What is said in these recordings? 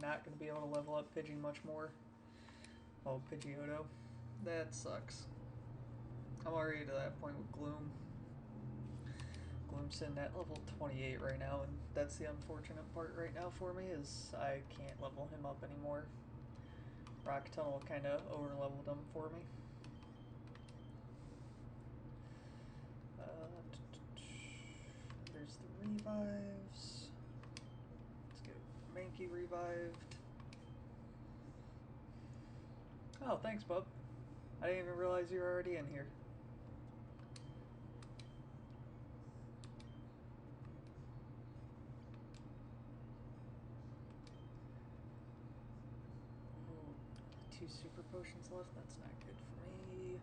not going to be able to level up Pidgey much more. Oh, Pidgeotto. That sucks. I'm already to that point with Gloom. Gloom's sitting at level 28 right now, and that's the unfortunate part right now for me, is I can't level him up anymore. Rock Tunnel kind of over-leveled him for me. There's the revives. Let's get Mankey revived. Oh, thanks, bub. I didn't even realize you were already in here. Ooh, 2 super potions left. That's not good for me.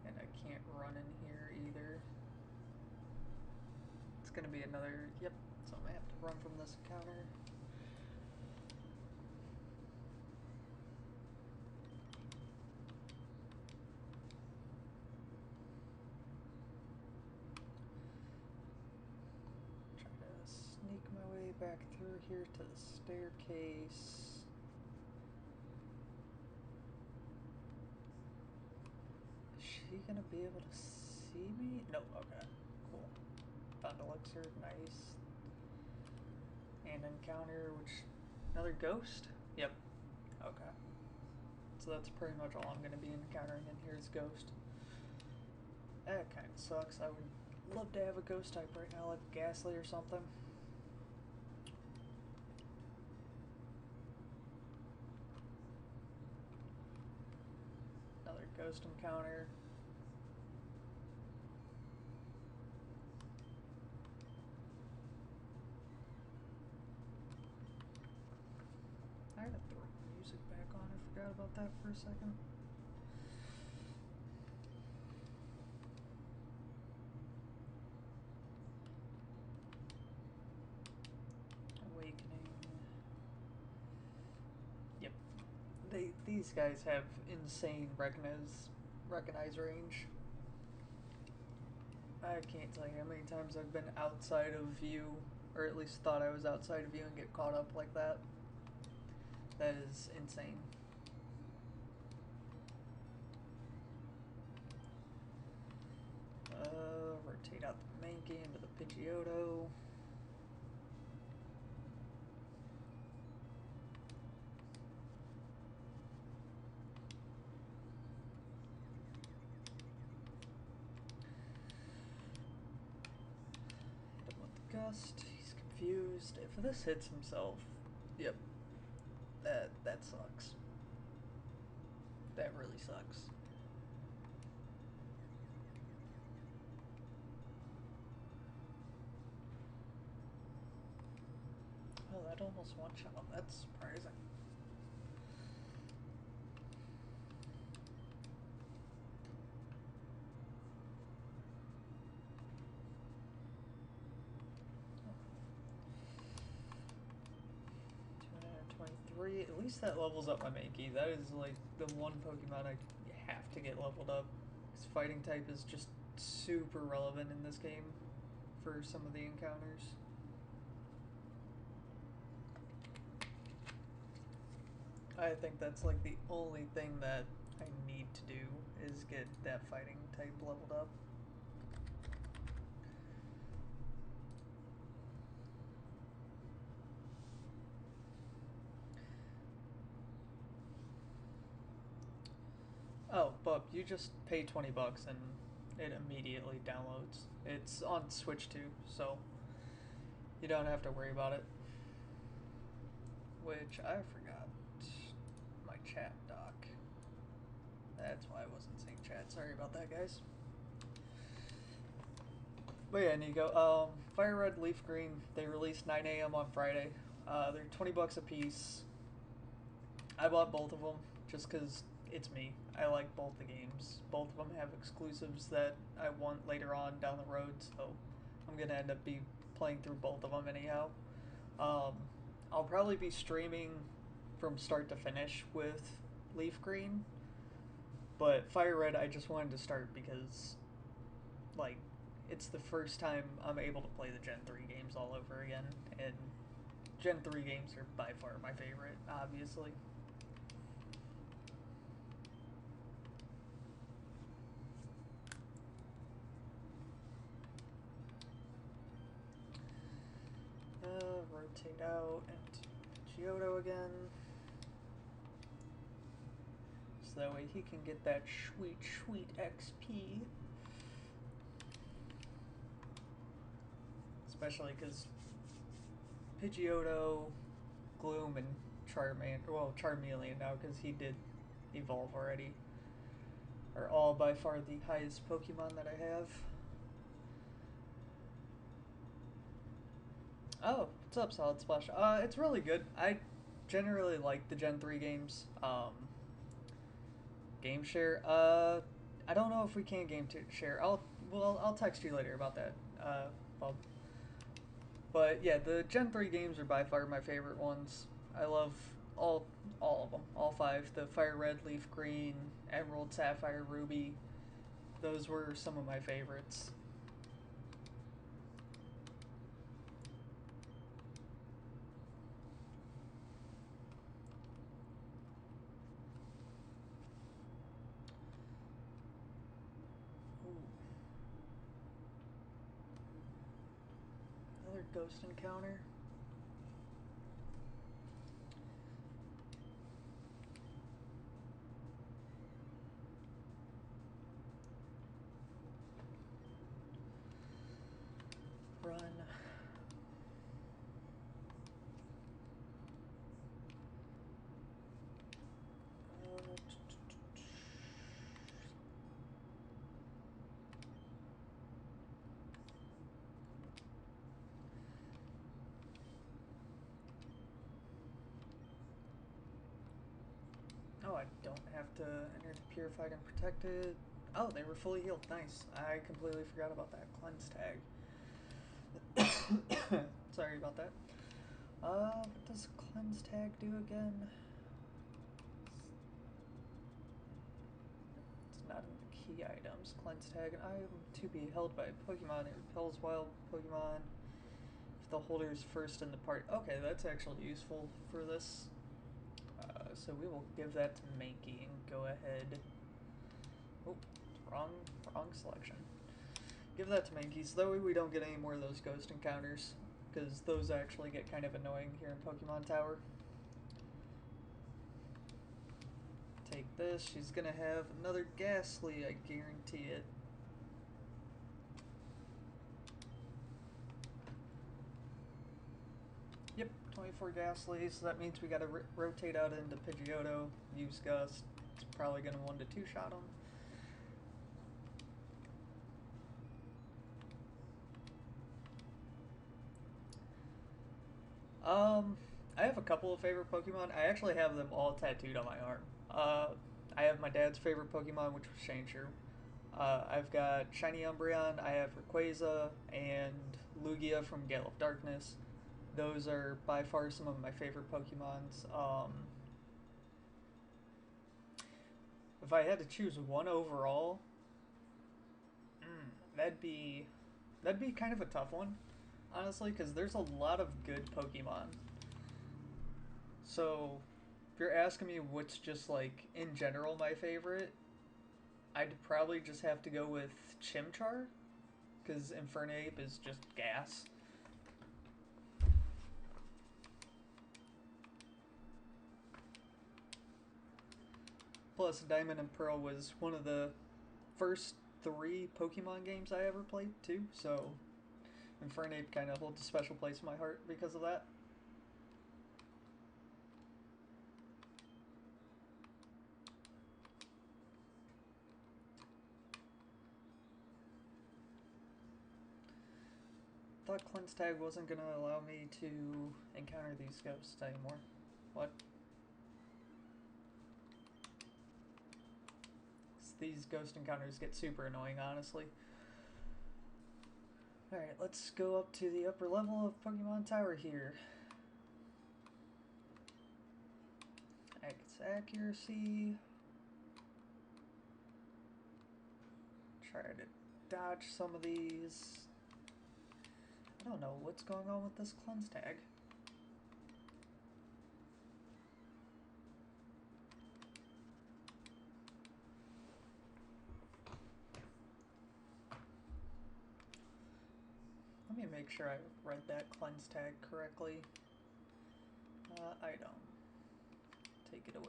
And I can't run in here either. It's gonna be another, yep, so I'm gonna have to run from this encounter. Try to sneak my way back through here to the staircase. Is she gonna be able to see me? No, okay, cool. Found elixir, nice. And encounter, which, another ghost? Yep, okay. So that's pretty much all I'm gonna be encountering in here is ghost. That kinda sucks. I would love to have a ghost type right now, like Ghastly or something. Another ghost encounter. I gotta throw music back on. I forgot about that for a second. Awakening. Yep. These guys have insane recognize range. I can't tell you how many times I've been outside of view, or at least thought I was outside of view and get caught up like that. That is insane. Rotate out the Mankey into the Pidgeotto. Hit him with the Gust. He's confused. If this hits himself, yep, that sucks. That really sucks. Oh, that almost one-shot him. That's surprising. At least that levels up my Mankey. That is like the one Pokemon I have to get leveled up. His fighting type is just super relevant in this game for some of the encounters. I think that's like the only thing that I need to do is get that fighting type leveled up. Oh, Bub, you just pay 20 bucks and it immediately downloads. It's on Switch too, so you don't have to worry about it. Which I forgot my chat doc. That's why I wasn't seeing chat. Sorry about that, guys. But yeah, Nico. Fire Red, Leaf Green. They released 9 a.m. on Friday. They're 20 bucks a piece. I bought both of them just because it's me. I like both the games. Both of them have exclusives that I want later on down the road, so I'm gonna end up playing through both of them anyhow. I'll probably be streaming from start to finish with Leaf Green, but Fire Red I just wanted to start because, like, it's the first time I'm able to play the Gen 3 games all over again, and Gen 3 games are by far my favorite, obviously. Rotate out into Geodo again. So that way he can get that sweet, sweet XP. Especially because Pidgeotto, Gloom, and Charmeleon now, because he did evolve already, are all by far the highest Pokemon that I have. Oh, what's up, Solid Splash? It's really good. I generally like the Gen 3 games. Game share. I don't know if we can game share. I'll text you later about that, Bob. But yeah, the Gen 3 games are by far my favorite ones. I love all of them, all five. The Fire Red, Leaf Green, Emerald, Sapphire, Ruby. Those were some of my favorites. Another ghost encounter. Run. Oh, I don't have to enter the Purified and Protected. Oh, they were fully healed. Nice. I completely forgot about that cleanse tag. Sorry about that. What does cleanse tag do again? It's not in the key items. Cleanse tag, an item to be held by a Pokemon. It repels wild Pokemon if the holder is first in the party. Okay, that's actually useful for this. So we will give that to Mankey and go ahead. Oh, wrong selection. Give that to Mankey so that way we don't get any more of those ghost encounters, because those actually get kind of annoying here in Pokemon Tower. Take this. She's gonna have another Ghastly, I guarantee it. Yep, 24 Ghastly, so that means we gotta rotate out into Pidgeotto, use Gust. It's probably gonna 1-2 shot him. I have a couple of favorite Pokemon. I actually have them all tattooed on my arm. I have my dad's favorite Pokemon, which was Sandshrew. I've got Shiny Umbreon, I have Rayquaza, and Lugia from Gale of Darkness. Those are by far some of my favorite Pokemons. If I had to choose one overall, that'd be kind of a tough one, honestly, because there's a lot of good Pokemon. So, if you're asking me what's just like in general my favorite, I'd probably just have to go with Chimchar, because Infernape is just gas. Plus, Diamond and Pearl was one of the first 3 Pokemon games I ever played, too, so Infernape kind of holds a special place in my heart because of that. Thought Cleanse Tag wasn't going to allow me to encounter these ghosts anymore. What? These ghost encounters get super annoying, honestly. Alright, let's go up to the upper level of Pokemon Tower here. It's accuracy. Try to dodge some of these. I don't know what's going on with this cleanse tag. make sure I read that cleanse tag correctly. Item. Take it away.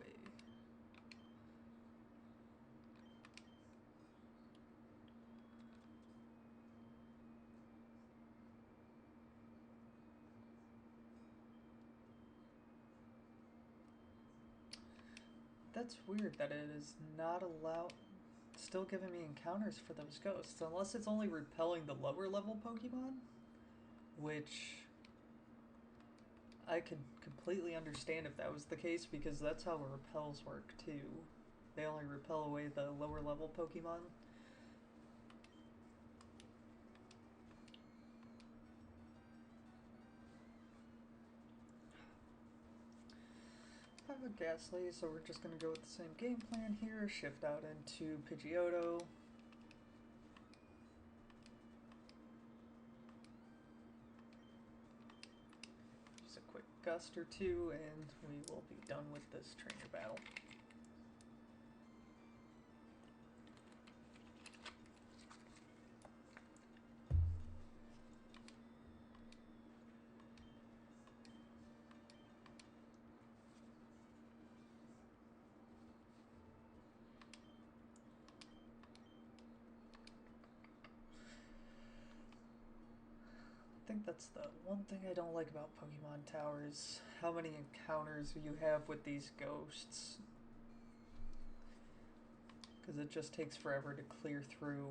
That's weird that it is not allowed, still giving me encounters for those ghosts, unless it's only repelling the lower level Pokemon, which I could completely understand if that was the case, because that's how repels work too. They only repel away the lower level Pokemon. I have a Ghastly, so we're just going to go with the same game plan here. Shift out into Pidgeotto. Just a quick gust or two, and we will be done with this trainer battle. I think that's the one thing I don't like about Pokemon Towers. How many encounters you have with these ghosts. Because it just takes forever to clear through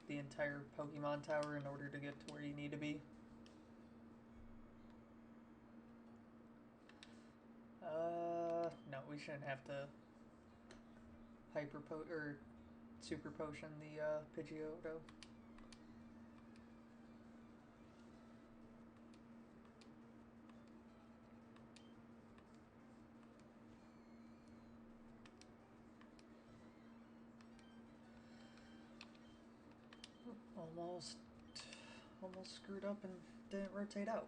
the entire Pokemon Tower in order to get to where you need to be. No, we shouldn't have to Super Potion the Pidgeotto. Almost screwed up and didn't rotate out.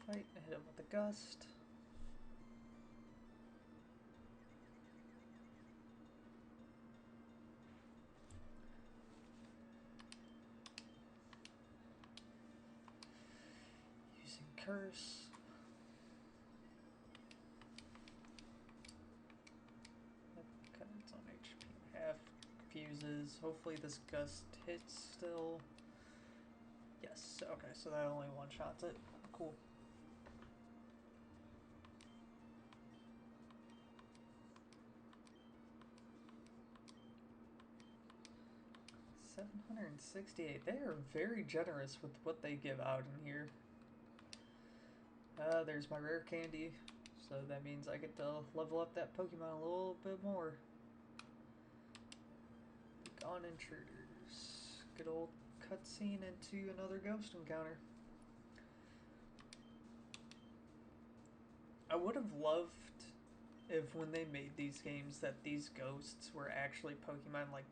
Fight, hit him with the gust. Using curse. Cut its own HP half. Fuses. Hopefully this gust hits still. Yes, okay, so that only one-shots it. Cool. $768. They are very generous with what they give out in here. There's my rare candy, so that means I get to level up that Pokemon a little bit more. Gone Intruders. Good old cutscene into another ghost encounter. I would have loved if when they made these games that these ghosts were actually Pokemon like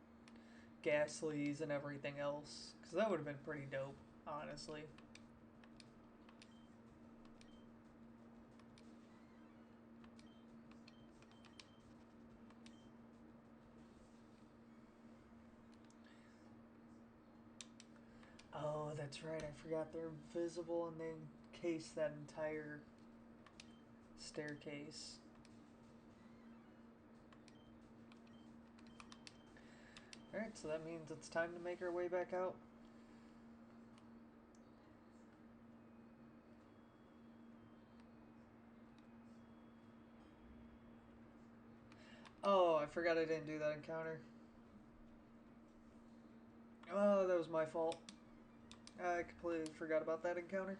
Ghastlies and everything else, because that would have been pretty dope, honestly. Oh, that's right, I forgot they're invisible and they encase that entire staircase. Alright, so that means it's time to make our way back out. Oh, I forgot I didn't do that encounter. Oh, that was my fault. I completely forgot about that encounter.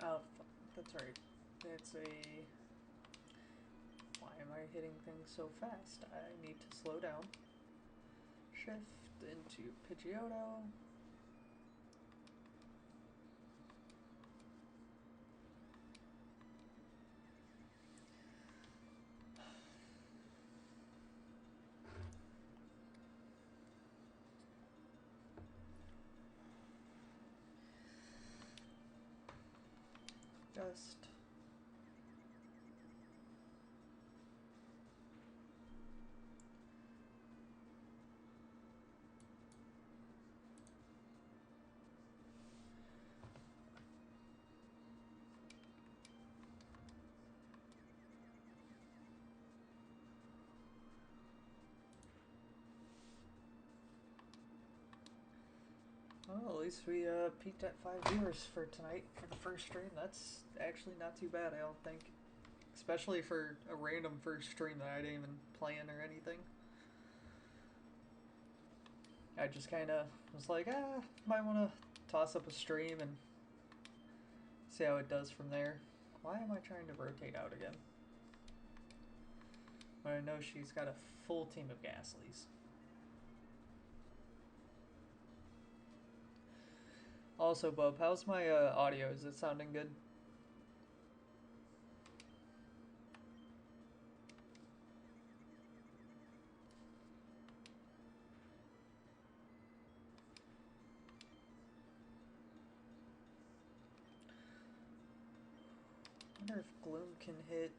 Oh, that's right. It's a... Why am I hitting things so fast? I need to slow down. Shift into Pidgeotto. chest. Well, at least we peaked at 5 viewers for tonight for the first stream. That's actually not too bad, I don't think. Especially for a random first stream that I didn't even plan or anything. I just kind of was like, might want to toss up a stream and see how it does from there. Why am I trying to rotate out again? When I know she's got a full team of Ghastlies. Also, Bub, how's my audio? Is it sounding good? I wonder if Gloom can hit.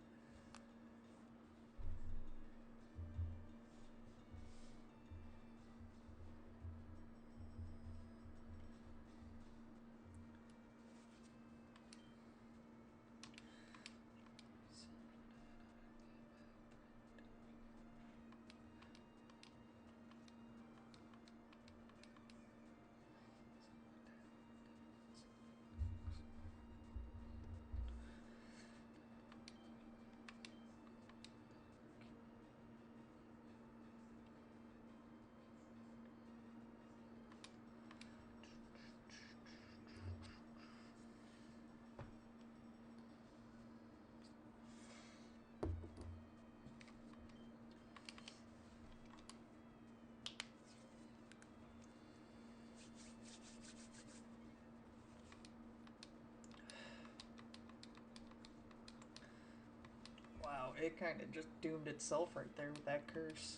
Wow, it kind of just doomed itself right there with that curse.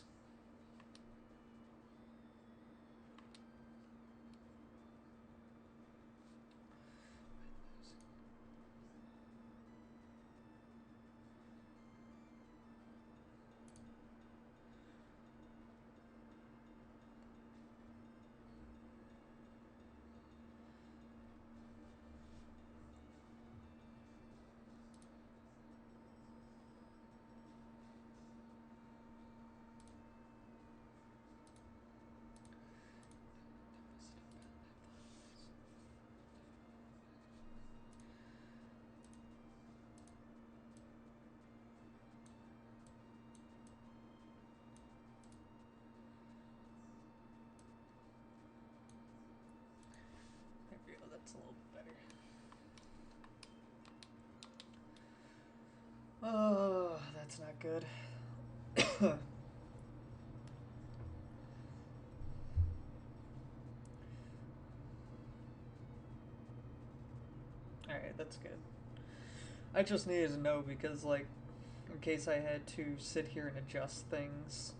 There we go, that's a little bit better. Oh, that's not good. Alright, that's good. I just needed to know because, like, in case I had to sit here and adjust things.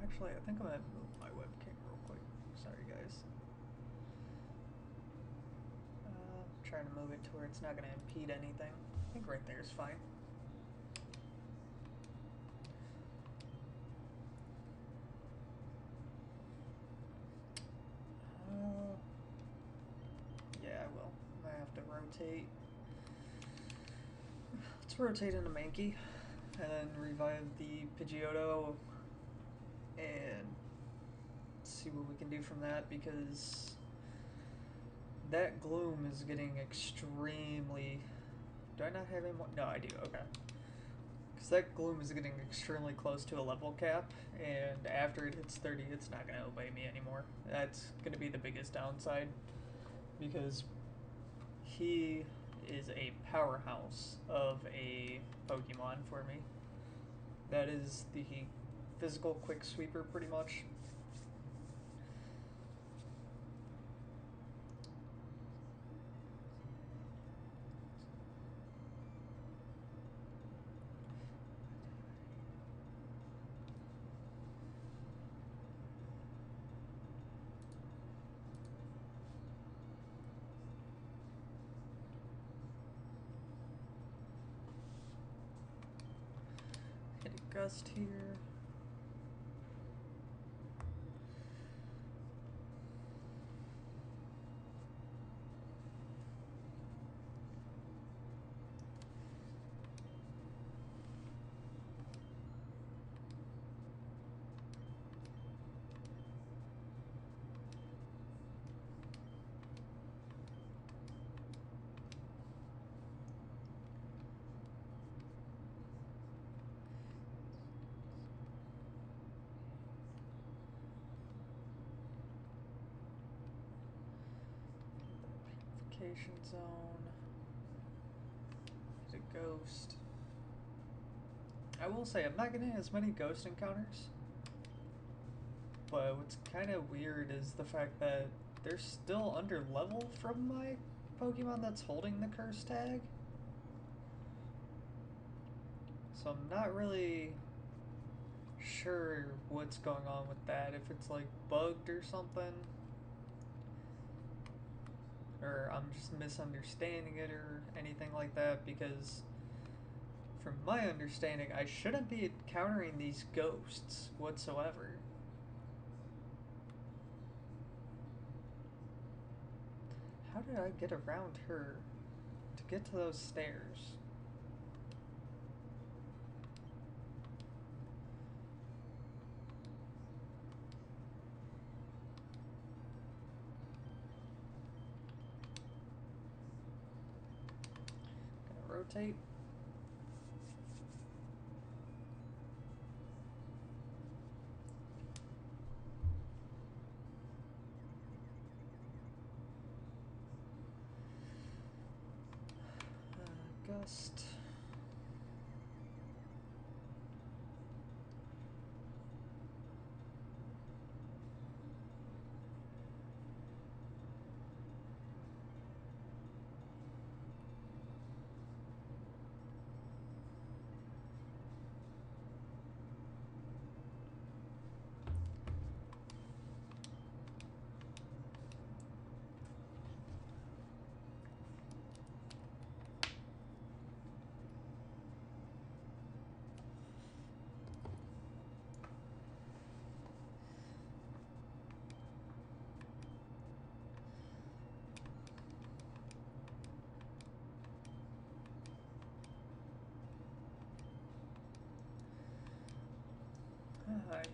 Actually, I think I'm gonna move my webcam real quick. Sorry, guys. Trying to move it to where it's not gonna impede anything. I think right there is fine. Yeah, I will. I might have to rotate. Let's rotate into Mankey and then revive the Pidgeotto and see what we can do from that because that Gloom is getting extremely... Do I not have any more? No, I do. Okay. Because that Gloom is getting extremely close to a level cap, and after it hits 30, it's not going to obey me anymore. That's going to be the biggest downside. because he is a powerhouse of a Pokemon for me. That is the physical quick sweeper, pretty much. Hit a gust here. Purification zone. He's a ghost. I will say, I'm not getting as many ghost encounters. But what's kind of weird is the fact that they're still under level from my Pokemon that's holding the curse tag. So I'm not really sure what's going on with that. If it's like bugged or something. Or I'm just misunderstanding it or anything like that, because from my understanding, I shouldn't be encountering these ghosts whatsoever. How did I get around her to get to those stairs? Gonna rotate. Gust.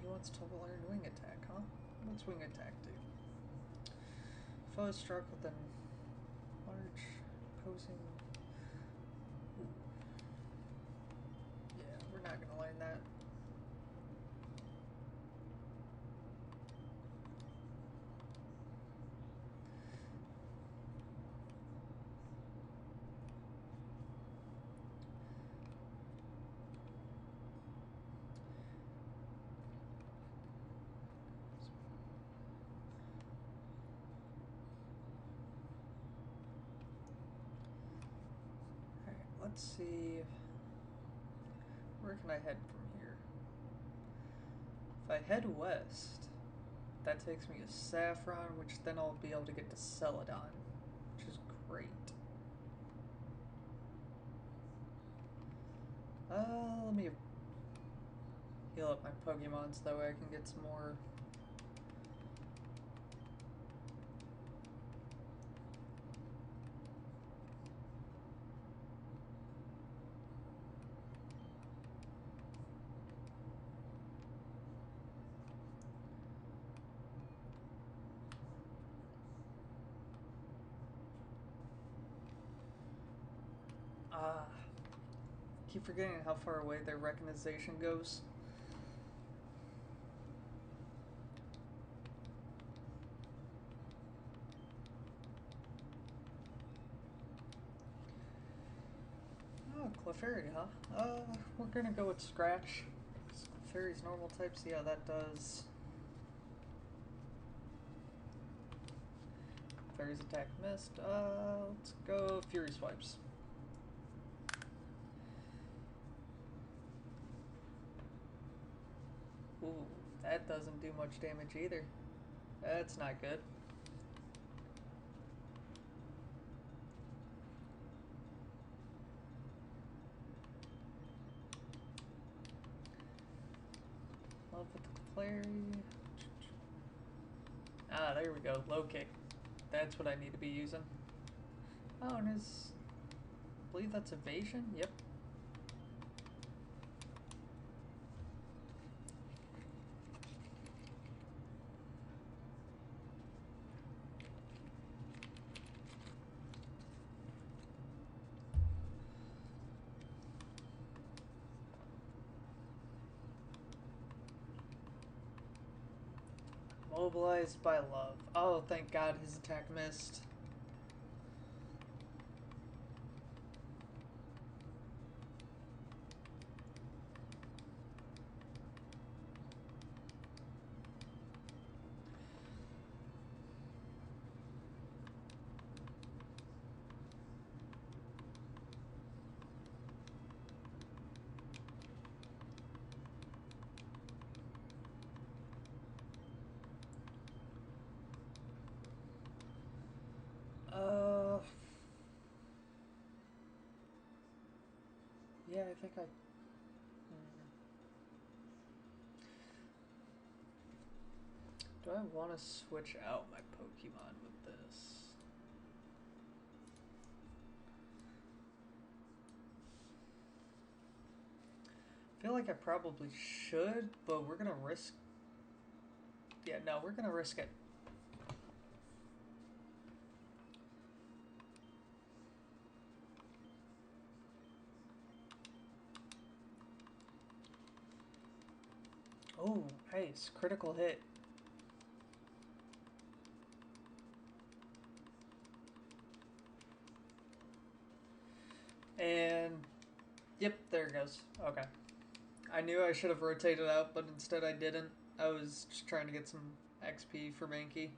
He wants to learn wing attack, huh? What's wing attack do? Foe is struck with a large opposing... Ooh. Yeah, we're not gonna learn that. Let's see, where can I head from here? If I head west, that takes me to Saffron, which then I'll be able to get to Celadon, which is great. Let me heal up my Pokemon so that way I can get some more. Keep forgetting how far away their recognition goes. Fairy, huh? We're gonna go with Scratch. Fairy's normal type, see how that does. Fairy's attack missed. Let's go Fury Swipes. Ooh, that doesn't do much damage either. That's not good. Love with the Clary. Ah, there we go. Low kick. That's what I need to be using. Oh, and his... I believe that's evasion? Yep. Mobilized by love. Oh, thank God his attack missed. Yeah, I think I... Do I want to switch out my Pokemon with this? I feel like I probably should, but we're gonna risk... Yeah, no, we're gonna risk it. Oh, nice. Critical hit. And... Yep, there it goes. Okay. I knew I should have rotated out, but instead I didn't. I was just trying to get some XP for Mankey.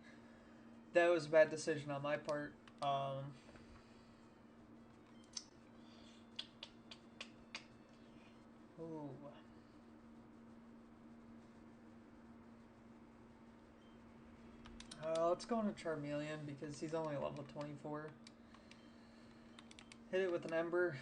That was a bad decision on my part. Ooh. Let's go into Charmeleon because he's only level 24. Hit it with an Ember.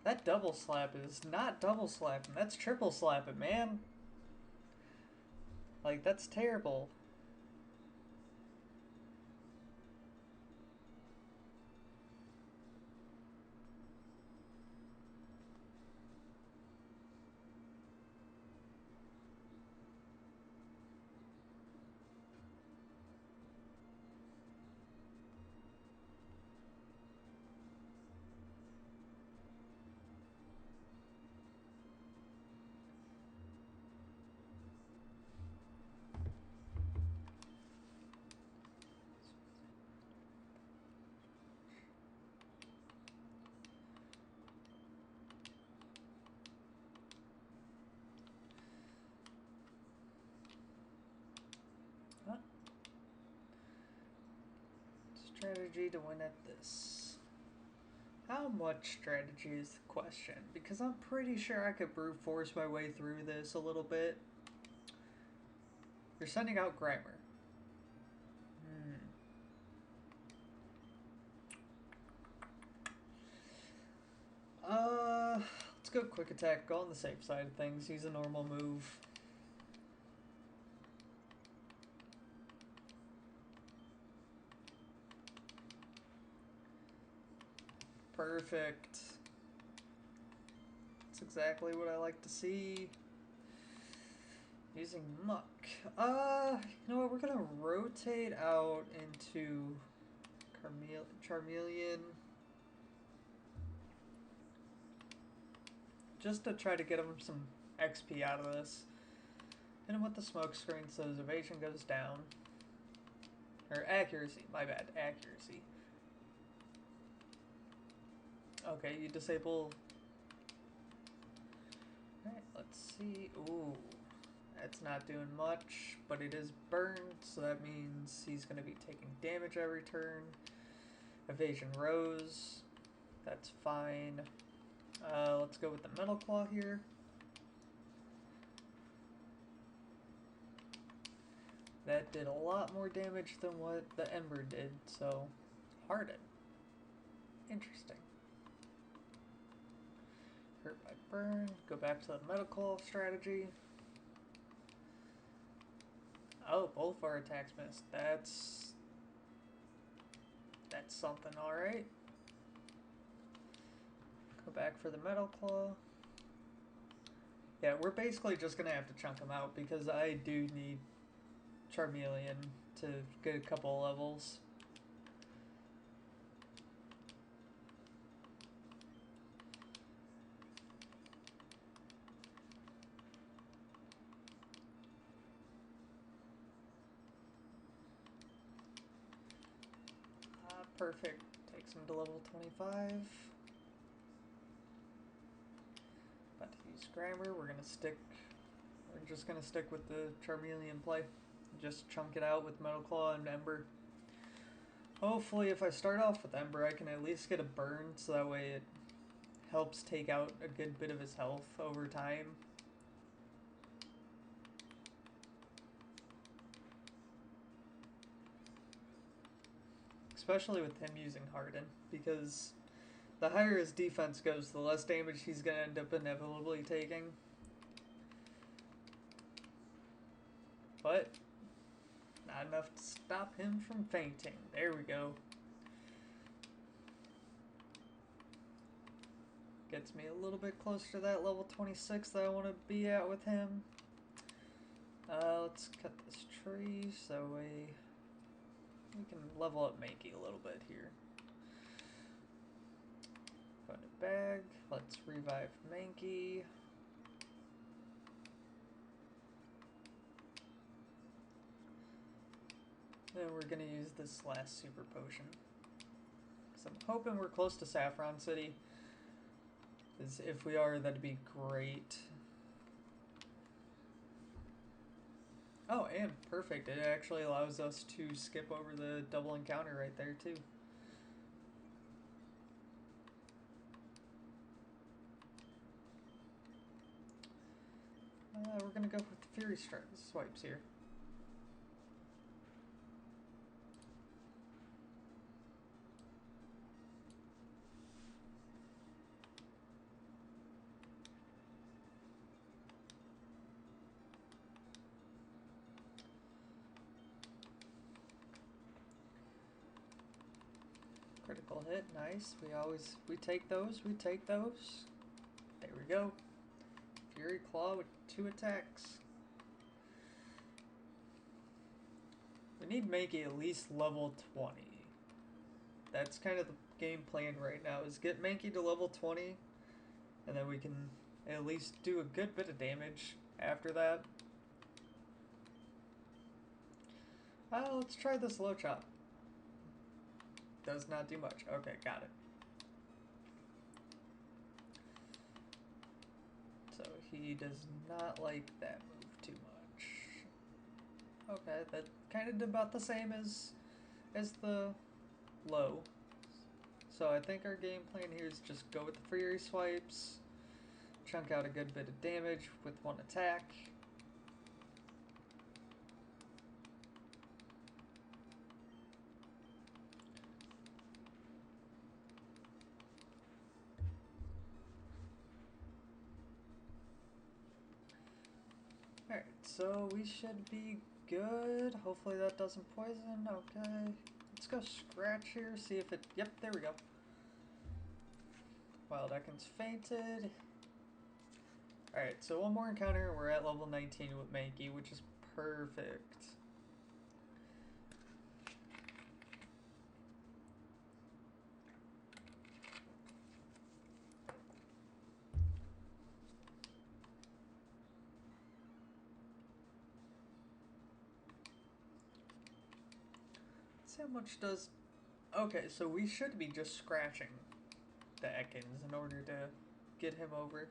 That double slap is not double slapping. That's triple slapping, man. Like, that's terrible. Strategy to win at this. How much strategy is the question? Because I'm pretty sure I could brute force my way through this a little bit. You're sending out Grimer. Let's go quick attack. Go on the safe side of things. Use a normal move. Perfect. That's exactly what I like to see. Using Muck. You know what? We're gonna rotate out into Charmeleon. Just to try to get him some XP out of this. Hit him with the smoke screen so his evasion goes down. Or accuracy, my bad, accuracy. Okay, you disable... Alright, let's see. Ooh, that's not doing much, but it is burned, so that means he's going to be taking damage every turn. Evasion rose. That's fine. Let's go with the Metal Claw here. That did a lot more damage than what the Ember did, so Harden. Interesting. Hurt by burn. Go back to the Metal Claw strategy. Oh, both our attacks missed. That's something, alright. Go back for the Metal Claw. Yeah, we're basically just gonna have to chunk him out because I do need Charmeleon to get a couple levels. Perfect. Takes him to level 25. About to use Grammar. We're just gonna stick with the Charmeleon play. Just chunk it out with Metal Claw and Ember. Hopefully if I start off with Ember I can at least get a burn so that way it helps take out a good bit of his health over time. Especially with him using Harden, because the higher his defense goes, the less damage he's going to end up inevitably taking. But not enough to stop him from fainting. There we go. Gets me a little bit closer to that level 26 that I want to be at with him. Let's cut this tree so that way we can level up Mankey a little bit here. Go into bag. Let's revive Mankey. Then we're going to use this last super potion. Because I'm hoping we're close to Saffron City. Because if we are, that'd be great. Oh, and perfect. It actually allows us to skip over the double encounter right there, too. We're going to go with the Fury Swipes here. Critical hit, nice. We take those, There we go. Fury Claw with 2 attacks. We need Mankey at least level 20. That's kind of the game plan right now, is get Mankey to level 20, and then we can at least do a good bit of damage after that. Let's try this low chop. Does not do much. Okay, got it. So he does not like that move too much. Okay, that kind of did about the same as the low. So I think our game plan here is just go with the Fury Swipes, chunk out a good bit of damage with 1 attack. Alright, so we should be good. Hopefully that doesn't poison. Okay. Let's go scratch here, see if it... Yep, there we go. Wild Ekans fainted. Alright, so one more encounter and we're at level 19 with Mankey, which is perfect. see how much does... Okay, so we should be just scratching the Ekans in order to get him over.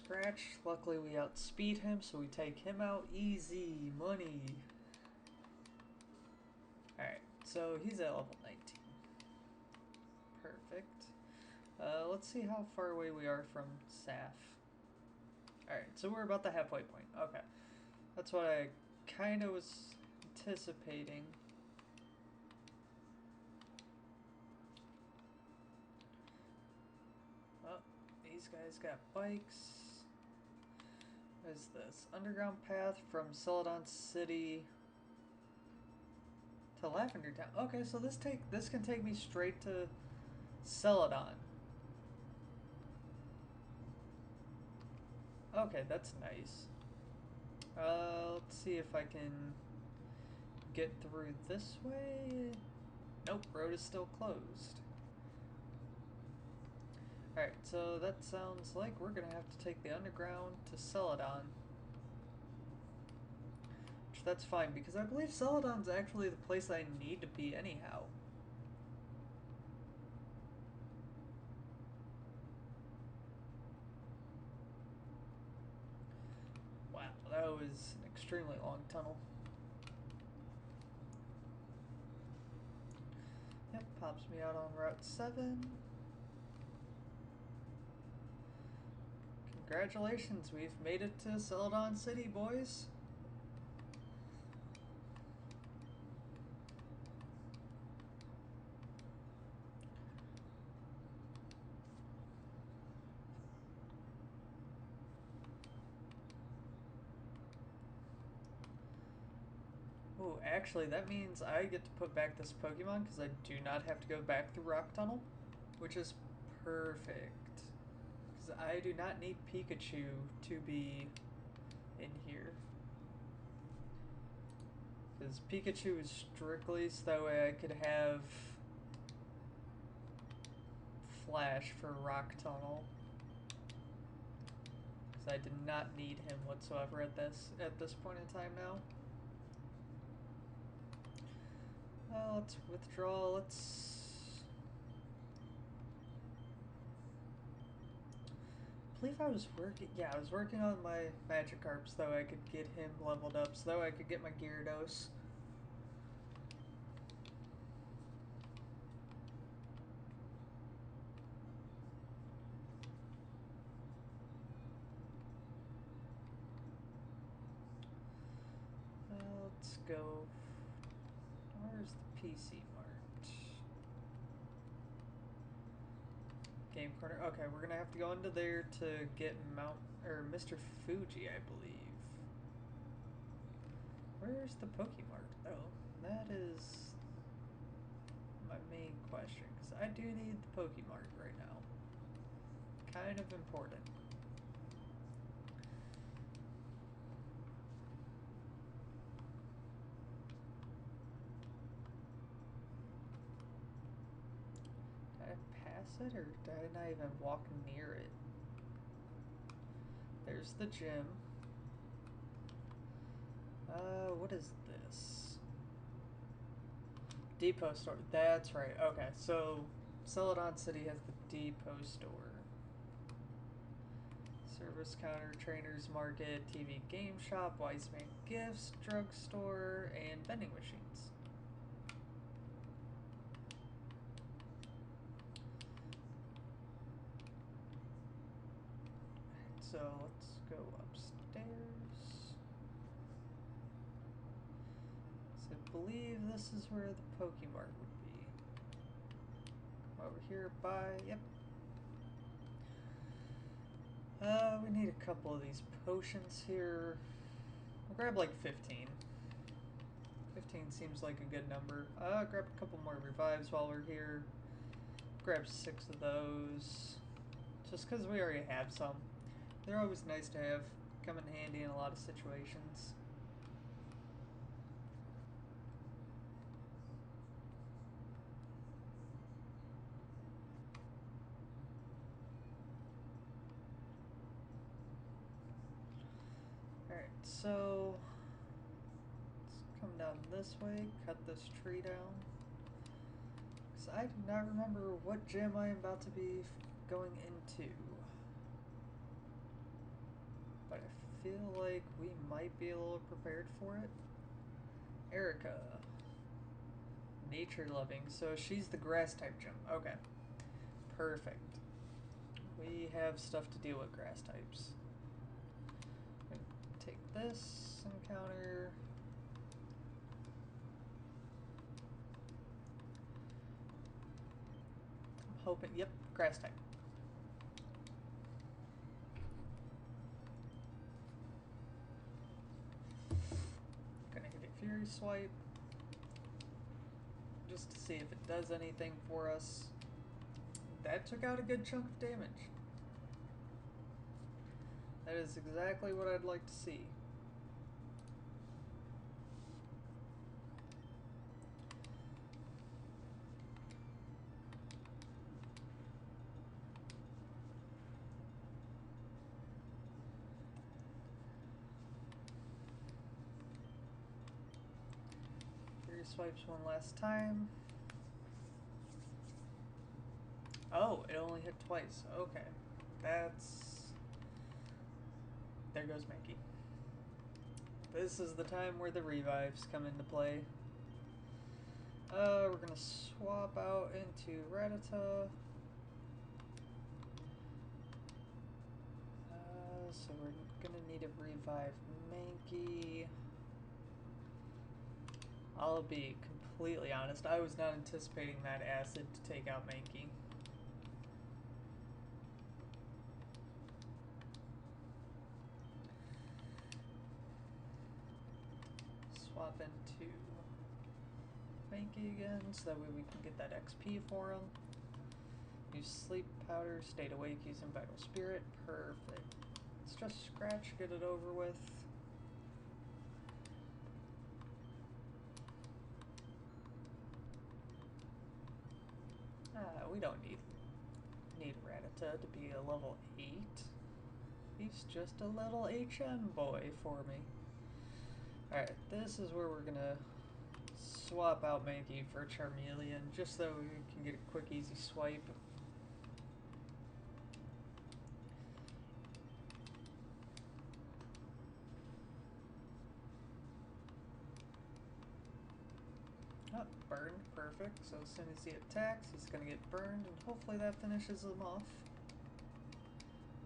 Scratch. Luckily we outspeed him, so we take him out. Easy money. Alright, so he's at level 19. Perfect. Let's see how far away we are from Saf. Alright, so we're about the halfway point. Okay. That's what I kind of was anticipating. Oh, these guys got bikes. What is this? Underground path from Celadon City to Lavender Town. Okay, so this can take me straight to Celadon. Okay, that's nice. Let's see if I can get through this way. Nope, road is still closed. Alright, so that sounds like we're gonna have to take the underground to Celadon. Which that's fine, because I believe Celadon's actually the place I need to be anyhow. Wow, that was an extremely long tunnel. Yep, pops me out on Route 7. Congratulations, we've made it to Celadon City, boys. Oh, actually, that means I get to put back this Pokemon because I do not have to go back through Rock Tunnel, which is perfect. Because I do not need Pikachu to be in here. Because Pikachu is strictly so that way I could have Flash for Rock Tunnel. Because I did not need him whatsoever at this point in time now. Let's withdraw. I believe I was working. Yeah, I was working on my Magikarp so I could get him leveled up, so I could get my Gyarados. Let's go. Where's the PC Mart? Game Corner. Okay, we're gonna have to go into there to get Mr. Fuji, I believe. Where's the Pokemart? Oh, that is my main question, because I do need the Pokemart right now. Kind of important. Did I pass it, or did I not even walk near it? There's the gym. What is this? Depot store. That's right. Okay, so Celadon City has the Depot store. Service counter, trainers market, TV game shop, Wise Man gifts, drugstore, and vending machines. So let's go upstairs. So I believe this is where the Pokemart would be. Come over here by, yep. We need a couple of these potions here. We'll grab like 15. 15 seems like a good number. Grab a couple more revives while we're here. Grab 6 of those. Just because we already have some. They're always nice to have. Come in handy in a lot of situations. Alright, so let's come down this way, cut this tree down. Because I do not remember what gym I am about to be going into. But I feel like we might be a little prepared for it. Erica. Nature loving. So she's the grass type gym. Okay. Perfect. We have stuff to deal with grass types. I'm gonna take this encounter. I'm hoping, yep, grass type. Gonna hit a Fury Swipe. Just to see if it does anything for us. That took out a good chunk of damage. That is exactly what I'd like to see. Fury Swipes one last time. Oh, it only hit twice. Okay. That's... There goes Mankey. This is the time where the revives come into play. We're gonna swap out into Rattata. So we're gonna need to revive Mankey. I'll be completely honest, I was not anticipating that acid to take out Mankey. Swap into Mankey again, so that way we can get that XP for him. Use Sleep Powder, stayed awake using Vital Spirit. Perfect. Let's just scratch, get it over with. We don't need Rattata to be a level 8. He's just a little HM boy for me. Alright, this is where we're gonna swap out Mankey for Charmeleon, just so we can get a quick, easy swipe. Oh, burned, perfect. So as soon as he attacks, he's gonna get burned, and hopefully that finishes him off.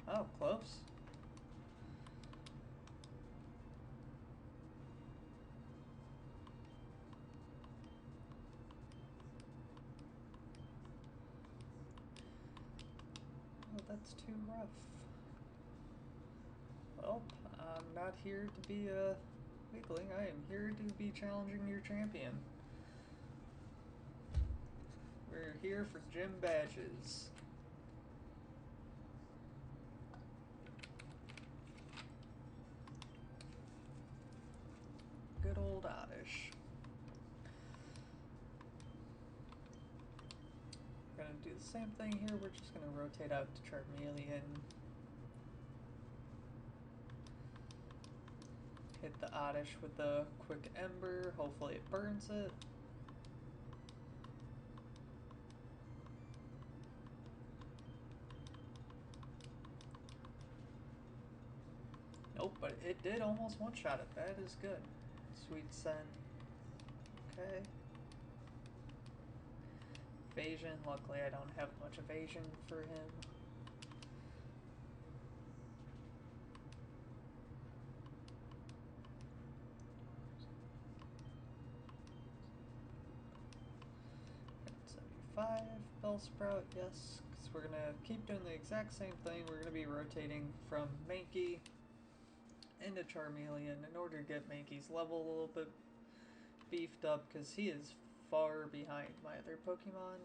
Oh, close. Oh, that's too rough. Well, I'm not here to be a weakling. I am here to be challenging your champion. We're here for gym badges. Good old Oddish. We're gonna do the same thing here. We're just gonna rotate out to Charmeleon. Hit the Oddish with the quick Ember. Hopefully it burns it. Nope, but it did almost one-shot it. That is good. Sweet Scent. Okay. Evasion. Luckily I don't have much evasion for him. 5 Bellsprout, yes, because we're going to keep doing the exact same thing. We're going to be rotating from Mankey into Charmeleon in order to get Mankey's level a little bit beefed up, because he is far behind my other Pokemon.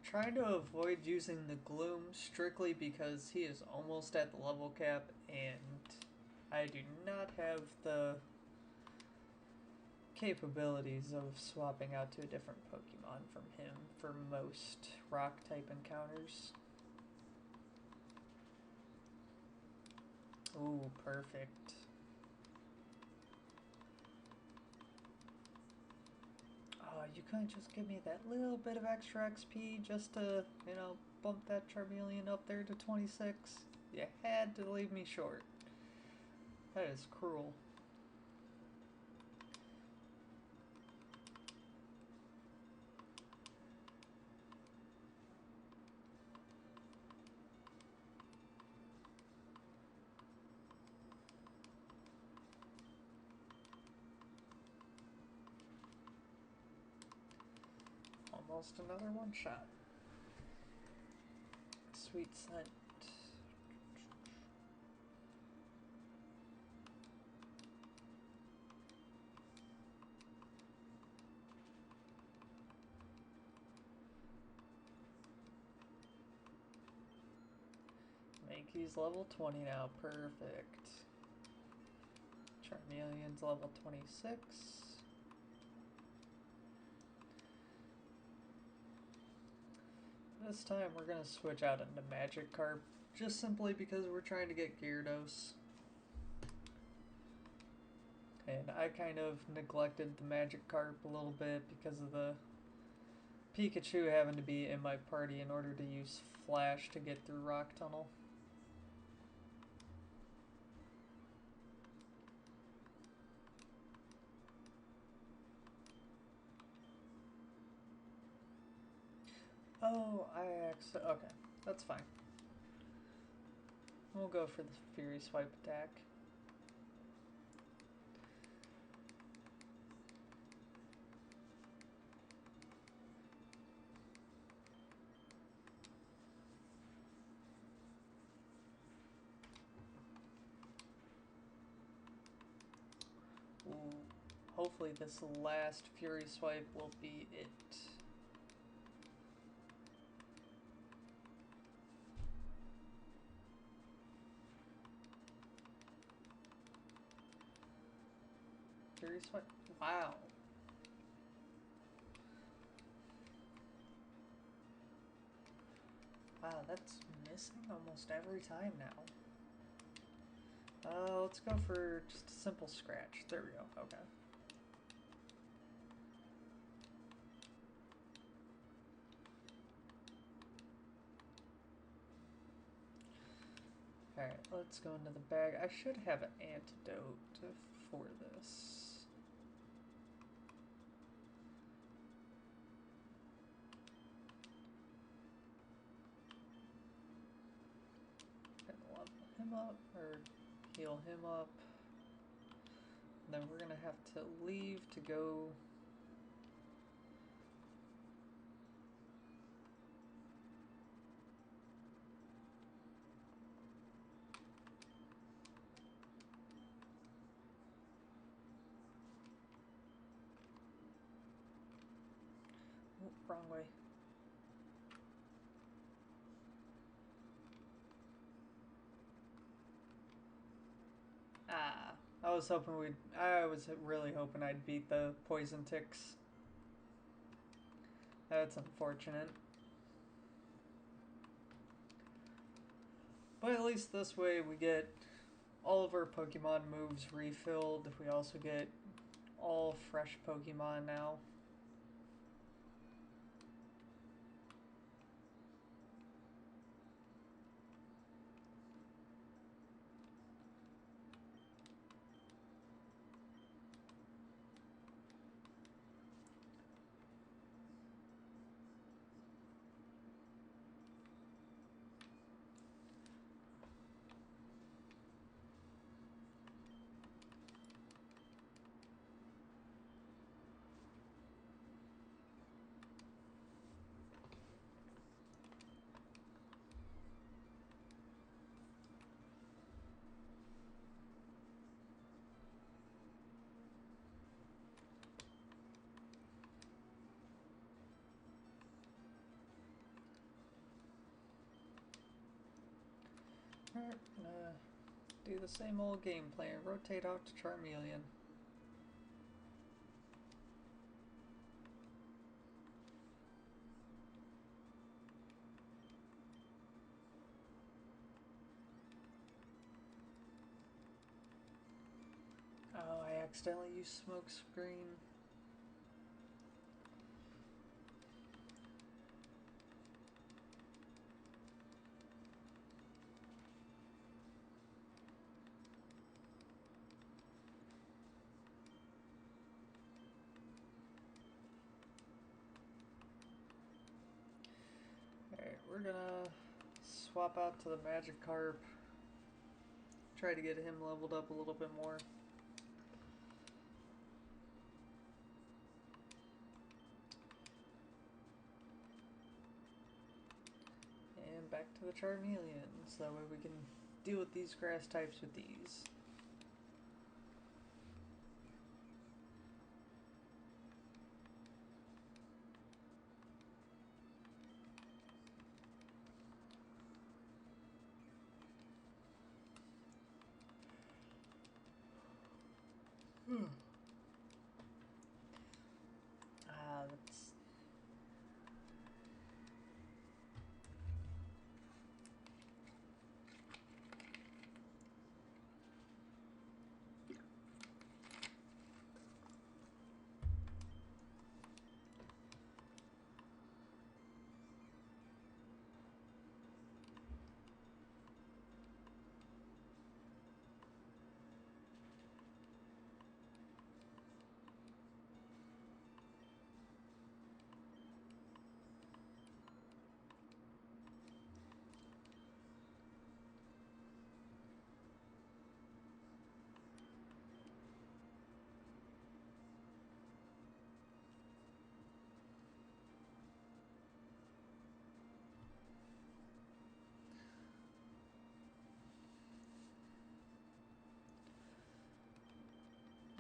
Trying to avoid using the Gloom strictly because he is almost at the level cap, and I do not have the capabilities of swapping out to a different Pokemon from him for most rock type encounters. Ooh, perfect. Oh, you couldn't just give me that little bit of extra XP just to, you know, bump that Charmeleon up there to 26? You had to leave me short. That is cruel. Almost another one shot. Sweet scent. Mankey's level 20 now, perfect. Charmeleon's level 26. This time we're going to switch out into Magikarp, just simply because we're trying to get Gyarados. And I kind of neglected the Magikarp a little bit because of the Pikachu having to be in my party in order to use Flash to get through Rock Tunnel. Oh, okay, that's fine. We'll go for the Fury Swipe attack. Ooh, hopefully this last Fury Swipe will be it. Fury Swipe? Wow. Wow, that's missing almost every time now. Let's go for just a simple scratch. There we go. Okay. Alright, let's go into the bag. I should have an antidote for this. Gonna level him up, or heal him up. And then we're gonna have to leave to go. Oh, wrong way. Ah, I was really hoping I'd beat the poison ticks. That's unfortunate. But at least this way we get all of our Pokemon moves refilled. We also get all fresh Pokemon now. Alright, gonna do the same old game plan. Rotate out to Charmeleon. Oh, I accidentally used smoke screen. Alright, we're gonna swap out to the Magikarp. Try to get him leveled up a little bit more. And back to the Charmeleon, so that way we can deal with these grass types with these. That's...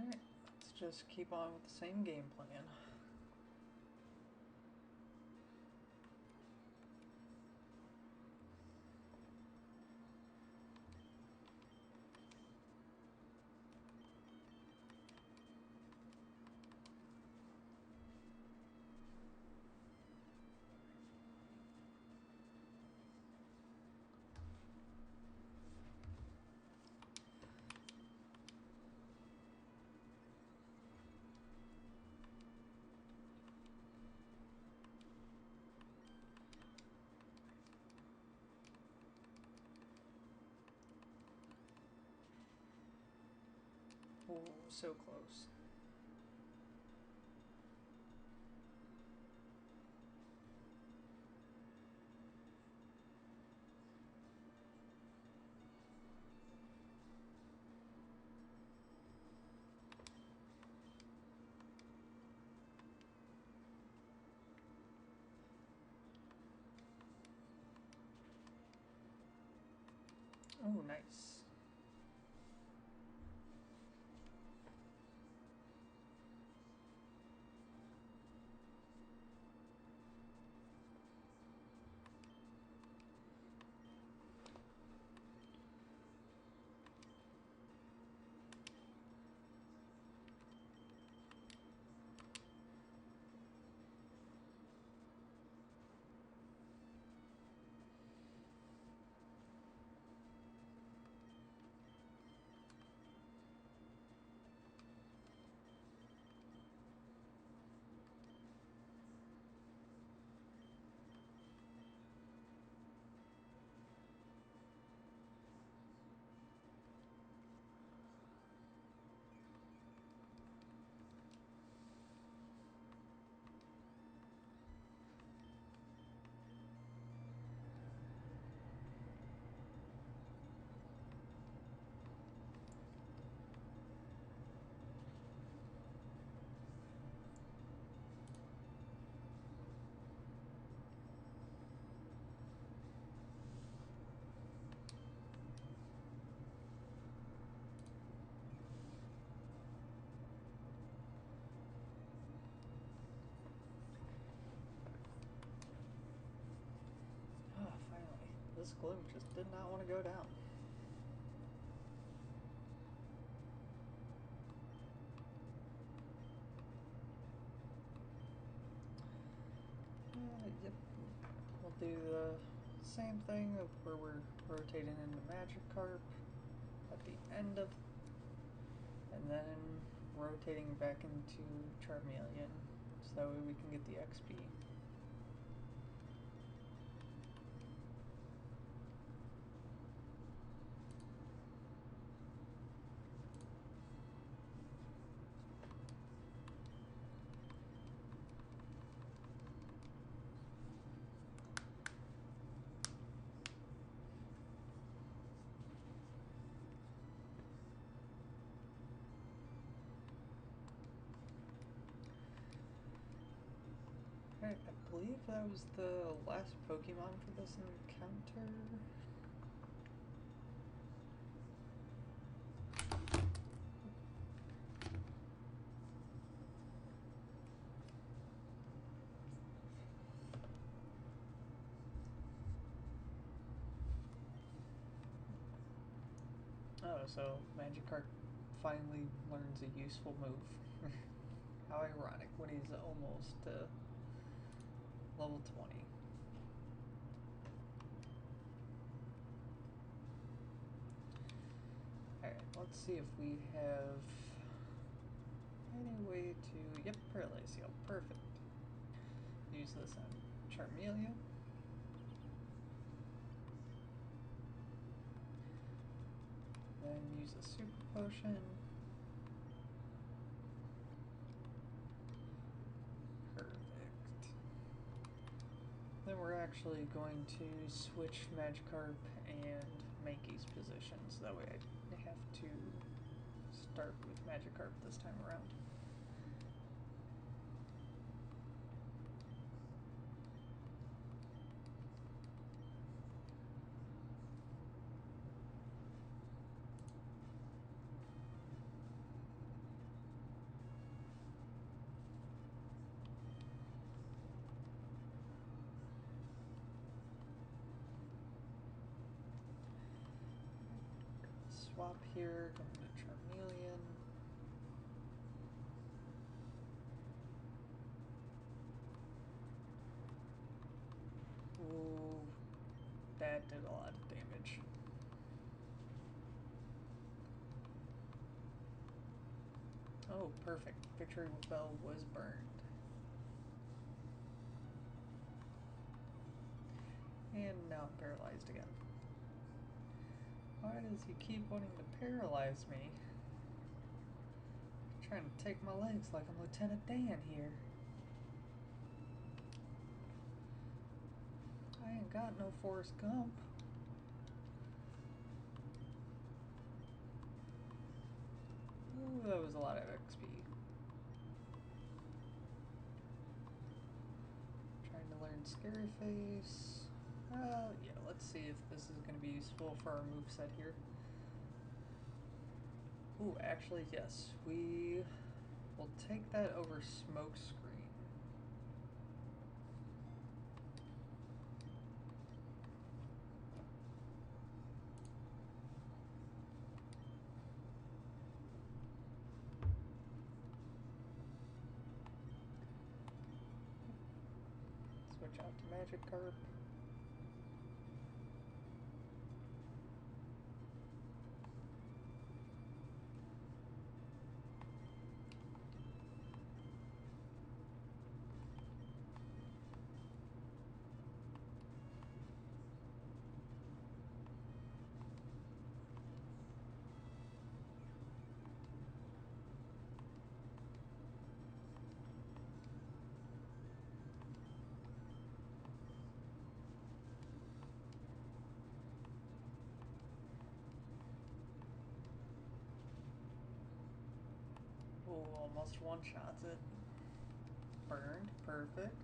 Alright, let's just keep on with the same game plan. Oh, so close. Oh, nice. Ah, finally. This gloom just did not want to go down. Yep. We'll do the same thing of where we're rotating into Magikarp at the end of, and then rotating back into Charmeleon, so that way we can get the XP. Alright, I believe that was the last Pokemon for this encounter. Oh, so Magikarp finally learns a useful move. How ironic when he's almost level 20. Alright, let's see if we have any way to... Yep, Paralyze Heal. Perfect. Use this on Charmeleon. Then use a Super Potion. Perfect. Then we're actually going to switch Magikarp and Mankey's positions. That way I have to start with Magikarp this time around. Swap here, going to Charmeleon. Ooh, that did a lot of damage. Oh, perfect. Victory Bell was burned. And now I'm paralyzed again. Why does he keep wanting to paralyze me? He's trying to take my legs like I'm Lieutenant Dan here. I ain't got no Forrest Gump. Ooh, that was a lot of XP. Trying to learn Scary Face. Yeah, let's see if this is going to be useful for our moveset here. Ooh, actually, yes. We will take that over Smoke Screen. Switch out to Magikarp. Ooh, almost one-shots it. Burned. Perfect.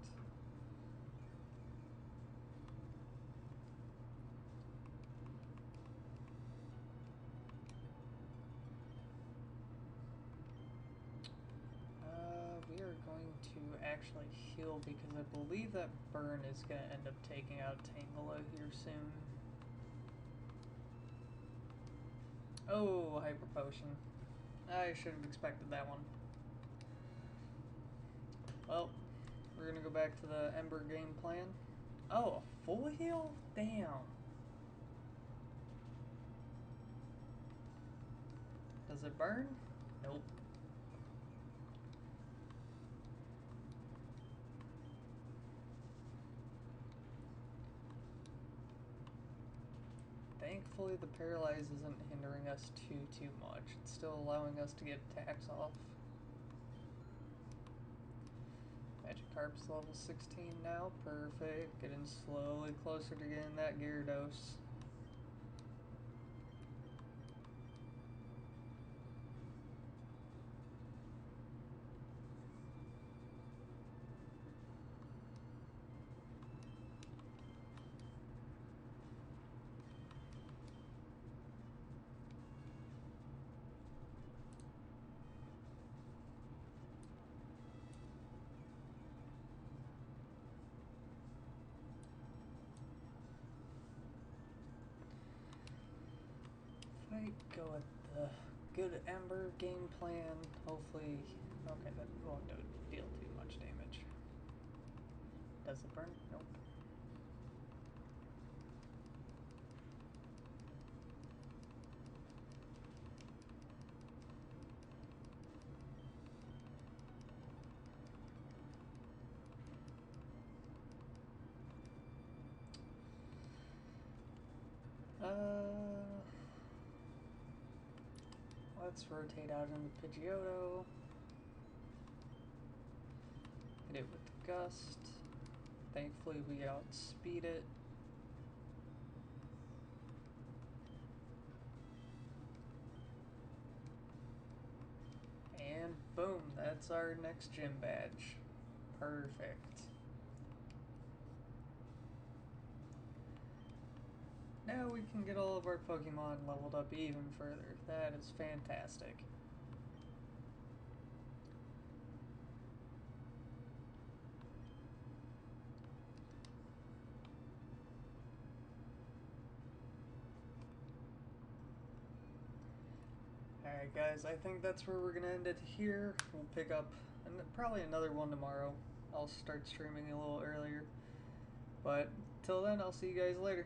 We are going to actually heal because I believe that burn is going to end up taking out Tangela here soon. Oh, Hyper Potion. I should have expected that one. Well, We're gonna go back to the Ember game plan. Oh, a full heal? Damn. Does it burn? Nope. Thankfully, the paralyze isn't hindering us too much. It's still allowing us to get attacks off. Magikarp's level 16 now. Perfect. Getting slowly closer to getting that Gyarados. I go with the good Ember game plan. Hopefully, okay, that won't deal too much damage. Does it burn? Nope. Let's rotate out into Pidgeotto. Hit it with the Gust. Thankfully, we outspeed it. And boom, that's our next gym badge. Perfect. Now we can get all of our Pokemon leveled up even further. That is fantastic. Alright guys, I think that's where we're going to end it here. We'll pick up probably another one tomorrow. I'll start streaming a little earlier. But till then, I'll see you guys later.